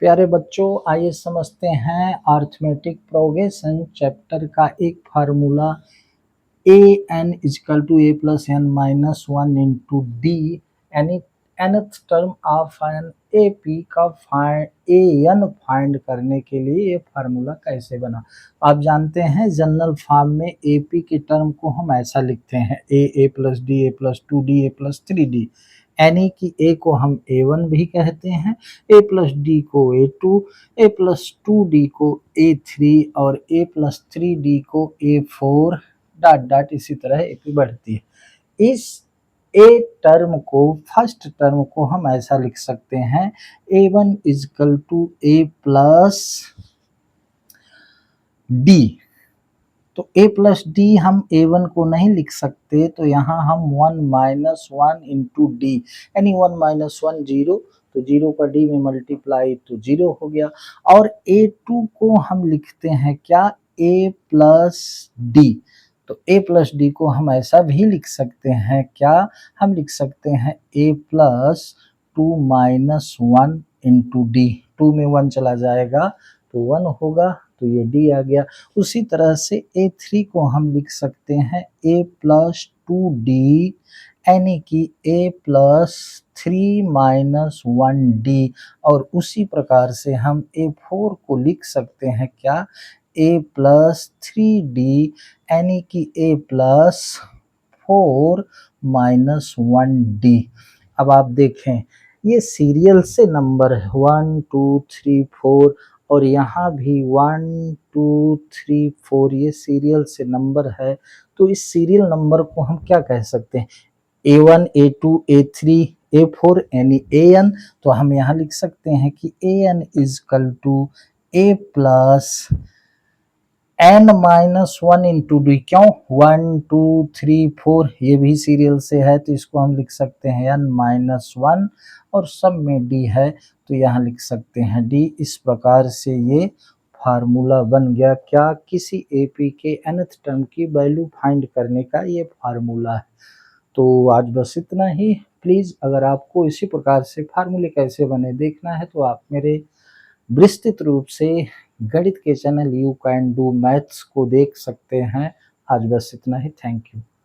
प्यारे बच्चों, आइए समझते हैं अर्थमेटिक प्रोग्रेशन चैप्टर का एक formula A N equal to A plus N minus one into D any nth term of an A P का ए एन फाइंड करने के लिए ये फार्मूला कैसे बना। आप जानते हैं जनरल फॉर्म में ए पी के टर्म को हम ऐसा लिखते हैं A plus D A plus two D A plus three D, यानी कि ए को हम ए1 भी कहते हैं, ए प्लस डी को ए2, ए प्लस टू डी को ए3 और ए प्लस थ्री डी को ए4 डॉट डॉट इसी तरह ए पी बढ़ती है। इस ए टर्म को फर्स्ट टर्म को हम ऐसा लिख सकते हैं ए1 equal to A plus D. तो a प्लस डी हम a1 को नहीं लिख सकते, तो यहाँ हम 1 माइनस वन इंटू डी, यानी 1 माइनस वन जीरो, तो जीरो का डी में मल्टीप्लाई तो जीरो हो गया। और a2 को हम लिखते हैं क्या, a प्लस डी। तो a प्लस डी को हम ऐसा भी लिख सकते हैं क्या, हम लिख सकते हैं a plus two minus one into D, two में वन चला जाएगा तो वन होगा, तो ये डी आ गया। उसी तरह से a3 को हम लिख सकते हैं a प्लस टू डी, यानी कि a plus three minus one D. और उसी प्रकार से हम a4 को लिख सकते हैं क्या, a प्लस थ्री डी, यानी कि a plus four minus one D. अब आप देखें ये सीरियल से नंबर है 1 2 3 4, और यहाँ भी 1 2 3 4, ये सीरियल से नंबर है। तो इस सीरियल नंबर को हम क्या कह सकते हैं, A1 A2 A3 A4 यानी AN। तो हम यहाँ लिख सकते हैं कि AN equal to A plus n minus one into D. क्यों, 1 2 3 4 ये भी सीरियल से है, तो इसको हम लिख सकते हैं n माइनस वन, और सब में d है तो यहाँ लिख सकते हैं d। इस प्रकार से ये फार्मूला बन गया क्या, किसी एपी के nth टर्म की वैल्यू फाइंड करने का ये फार्मूला है। तो आज बस इतना ही। प्लीज़ अगर आपको इसी प्रकार से फार्मूले कैसे बने देखना है तो आप मेरे विस्तृत रूप से गणित के channel you can do maths को देख सकते हैं। आज बस इतना ही। Thank you.